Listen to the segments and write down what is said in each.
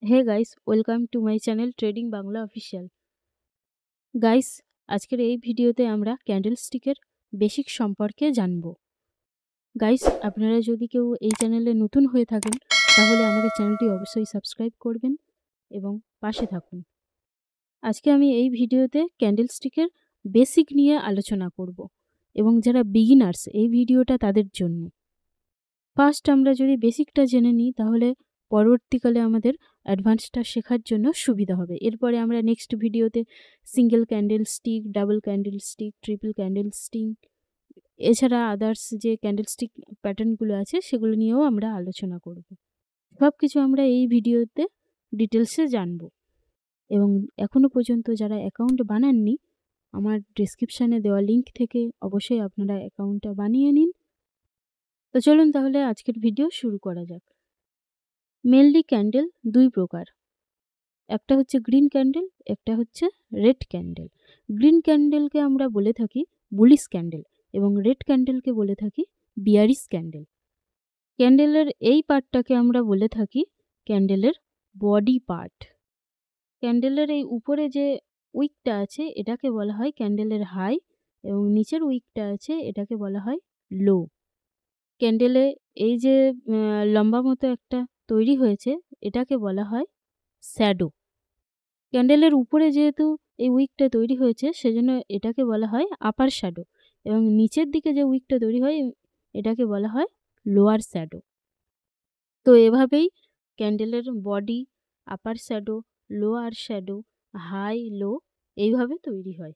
Hey guys, welcome to my channel Trading Bangla Official. Guys, আজকের এই ভিডিওতে আমরা ক্যান্ডেলস্টিকের বেসিক সম্পর্কে জানব। গাইস, আপনারা যদি কেউ এই চ্যানেলে নতুন হয়ে থাকেন তাহলে আমাদের চ্যানেলটি অবশ্যই সাবস্ক্রাইব করবেন এবং পাশে থাকুন। আজকে আমি এই ভিডিওতে ক্যান্ডেলস্টিকের বেসিক নিয়ে আলোচনা করব এবং যারা বিগিনার্স এই ভিডিওটা তাদের জন্য। ফার্স্ট আমরা যদি বেসিকটা জেনে নিই তাহলে পরবর্তীকালে আমাদের অ্যাডভান্সটা শেখার জন্য সুবিধা হবে। এরপরে আমরা নেক্সট ভিডিওতে single candle stick, double candle stick, triple candle stick, এছাড়া আদার্স যে ক্যান্ডেল স্টিক প্যাটার্নগুলো আছে সেগুলো নিয়েও আমরা আলোচনা করব। সব কিছু আমরা এই ভিডিওতে ডিটেলসে জানব। এবং এখনও পর্যন্ত যারা অ্যাকাউন্ট বানাননি, আমার ডেসক্রিপশানে দেওয়া লিঙ্ক থেকে অবশ্যই আপনারা অ্যাকাউন্টটা বানিয়ে নিন। তো চলুন তাহলে আজকের ভিডিও শুরু করা যাক। মেনলি ক্যান্ডেল দুই প্রকার, একটা হচ্ছে গ্রিন ক্যান্ডেল, একটা হচ্ছে রেড ক্যান্ডেল। গ্রিন ক্যান্ডেলকে আমরা বলে থাকি বুলিশ ক্যান্ডেল এবং রেড ক্যান্ডেলকে বলে থাকি বিয়ারিশ ক্যান্ডেল। ক্যান্ডেলের এই পার্টটাকে আমরা বলে থাকি ক্যান্ডেলের বডি পার্ট। ক্যান্ডেলের এই উপরে যে উইকটা আছে এটাকে বলা হয় ক্যান্ডেলের হাই এবং নিচের উইকটা আছে এটাকে বলা হয় লো। ক্যান্ডেলে এই যে লম্বা মতো একটা তৈরি হয়েছে এটাকে বলা হয় শ্যাডো। ক্যান্ডেলের উপরে যেহেতু এই উইকটা তৈরি হয়েছে সেজন্য এটাকে বলা হয় আপার শ্যাডো এবং নিচের দিকে যে উইকটা তৈরি হয় এটাকে বলা হয় লোয়ার শ্যাডো। তো এভাবেই ক্যান্ডেলের বডি, আপার শ্যাডো, লোয়ার শ্যাডো, হাই, লো এইভাবে তৈরি হয়।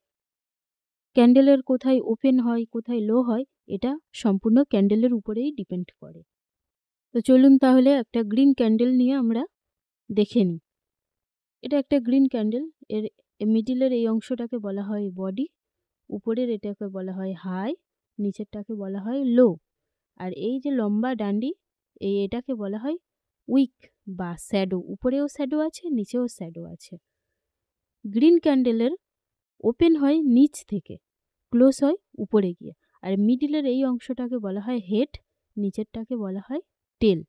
ক্যান্ডেলের কোথায় ওপেন হয় কোথায় লো হয় এটা সম্পূর্ণ ক্যান্ডেলের উপরেই ডিপেন্ড করে। তো চলুন তাহলে একটা গ্রিন ক্যান্ডেল নিয়ে আমরা দেখে নিই। এটা একটা গ্রিন ক্যান্ডেল, এর মিডিলের এই অংশটাকে বলা হয় বডি, উপরের এটাকে বলা হয় হাই, নিচেরটাকে বলা হয় লো, আর এই যে লম্বা ডান্ডি এটাকে বলা হয় উইক বা শ্যাডো। উপরেও শ্যাডো আছে, নিচেও শ্যাডো আছে। গ্রিন ক্যান্ডেলের ওপেন হয় নিচ থেকে, ক্লোজ হয় উপরে গিয়ে, আর মিডিলের এই অংশটাকে বলা হয় হেড, নিচেরটাকে বলা হয় টেল।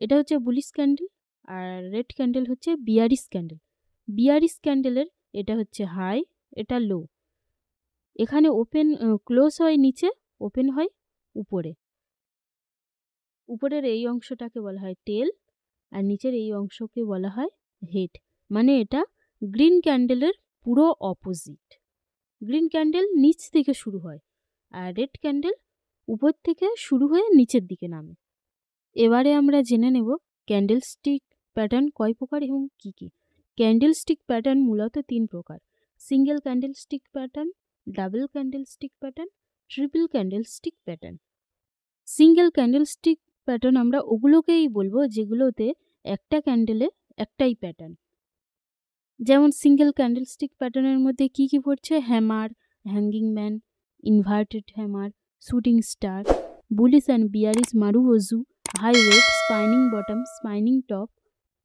এটা হচ্ছে বুলিশ ক্যান্ডেল। আর রেড ক্যান্ডেল হচ্ছে বিয়ারিশ ক্যান্ডেল। বিয়ারিশ ক্যান্ডেলের এটা হচ্ছে হাই, এটা লো। এখানে ওপেন ক্লোজ হয় নিচে, ওপেন হয় উপরে। উপরের এই অংশটাকে বলা হয় টেল আর নিচের এই অংশকে বলা হয় হেড। মানে এটা গ্রিন ক্যান্ডেলের পুরো অপোজিট। গ্রিন ক্যান্ডেল নিচ থেকে শুরু হয় আর রেড ক্যান্ডেল উপর থেকে শুরু হয়ে নিচের দিকে নামে। এবারে আমরা জেনে নেব ক্যান্ডেল স্টিক প্যাটার্ন কয় প্রকার এবং কি কি। ক্যান্ডেল স্টিক প্যাটার্ন মূলত তিন প্রকার: single candle stick pattern, double candlestick pattern, triple candle stick pattern. Single candle stick pattern আমরা ওগুলোকেই বলবো যেগুলোতে একটা ক্যান্ডেলে একটাই প্যাটার্ন। যেমন সিঙ্গেল ক্যান্ডেল স্টিক প্যাটার্নের মধ্যে কি কি পড়ছে: hammer, hanging man, inverted hammer, shooting star, bullish and bearish marubozu, high wave, spinning bottom, spinning top,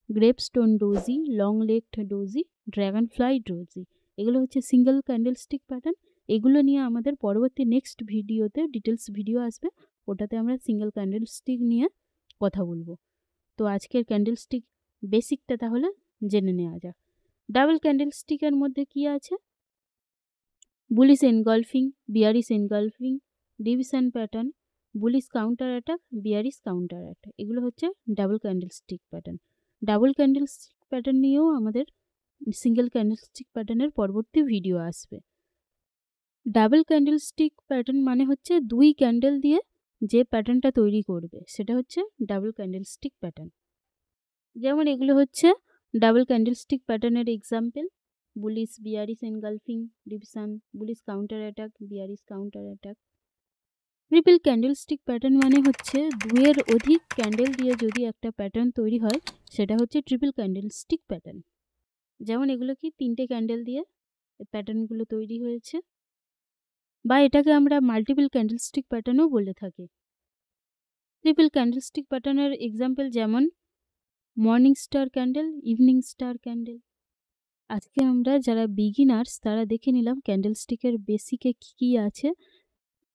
gravestone doji, long legged doji, dragonfly doji. এগুলো হচ্ছে সিঙ্গেল ক্যান্ডেল স্টিক প্যাটার্ন। এগুলো নিয়ে আমাদের পরবর্তী নেক্সট ভিডিওতে ডিটেলস ভিডিও আসবে, ওটাতে আমরা সিঙ্গেল ক্যান্ডেল স্টিক নিয়ে কথা বলবো। তো আজকের ক্যান্ডেল স্টিক বেসিকটা তাহলে জেনে নেওয়া যাক। ডাবল ক্যান্ডেল স্টিকের মধ্যে কি আছে: bullish engulfing, bearish engulfing, division pattern, bullish counter attack, bearish counter attack. এগুলো হচ্ছে double candlestick pattern. Double candlestick pattern নিয়েও আমাদের সিঙ্গেল ক্যান্ডেল স্টিক প্যাটার্নের পরবর্তী ভিডিও আসবে। ডাবল ক্যান্ডেল স্টিক প্যাটার্ন মানে হচ্ছে দুই ক্যান্ডেল দিয়ে যে প্যাটার্নটা তৈরি করবে সেটা হচ্ছে ডাবল ক্যান্ডেল স্টিক প্যাটার্ন। যেমন এগুলো হচ্ছে ডাবল ক্যান্ডেল স্টিক প্যাটার্নের example: bullish, bearish engulfing, division, bullish counter attack, bearish counter attack. Triple candle stick pattern মানে হচ্ছে দুইয়ের অধিক ক্যান্ডেল দিয়ে যদি একটা প্যাটার্ন তৈরি হয় সেটা হচ্ছে ট্রিপল ক্যান্ডেল স্টিক প্যাটার্ন। যেমন এগুলো কি তিনটে ক্যান্ডেল দিয়ে প্যাটার্নগুলো তৈরি হয়েছে, বা এটাকে আমরা মাল্টিপল ক্যান্ডেল স্টিক প্যাটার্নও বলে থাকি। ট্রিপল ক্যান্ডেল স্টিক প্যাটার্নের এক্সাম্পল যেমন morning star candle, evening star candle. আজকে আমরা যারা বিগিনার্স তারা দেখে নিলাম ক্যান্ডেল স্টিকের বেসিকে কী কী আছে।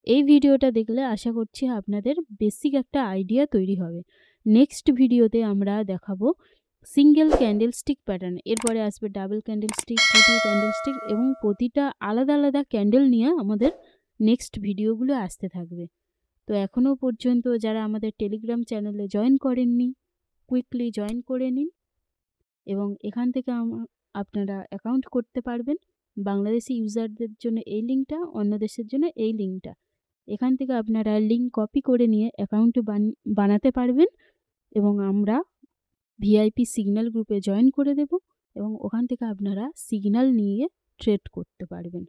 এই ভিডিওটা দেখলে আশা করছি আপনাদের বেসিক একটা আইডিয়া তৈরি হবে। নেক্সট ভিডিওতে আমরা দেখাবো সিঙ্গেল ক্যান্ডেলস্টিক প্যাটার্ন, এরপরে আসবে ডাবল ক্যান্ডেলস্টিক, ট্রিপল ক্যান্ডেলস্টিক এবং প্রতিটা আলাদা আলাদা ক্যান্ডেল নিয়ে আমাদের নেক্সট ভিডিওগুলো আসতে থাকবে। তো এখনও পর্যন্ত যারা আমাদের টেলিগ্রাম চ্যানেলে জয়েন করেননি, কুইকলি জয়েন করে নিন এবং এখান থেকে আপনারা অ্যাকাউন্ট করতে পারবেন। বাংলাদেশি ইউজারদের জন্য এই লিঙ্কটা, অন্য দেশের জন্য এই লিঙ্কটা। এখান থেকে আপনারা লিঙ্ক কপি করে নিয়ে অ্যাকাউন্ট বানাতে পারবেন এবং আমরা ভিআইপি সিগন্যাল গ্রুপে জয়েন করে দেব এবং ওখান থেকে আপনারা সিগন্যাল নিয়ে ট্রেড করতে পারবেন।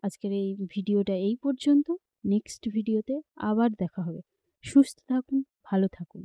আজকের এই ভিডিওটা এই পর্যন্ত। নেক্সট ভিডিওতে আবার দেখা হবে। সুস্থ থাকুন, ভালো থাকুন।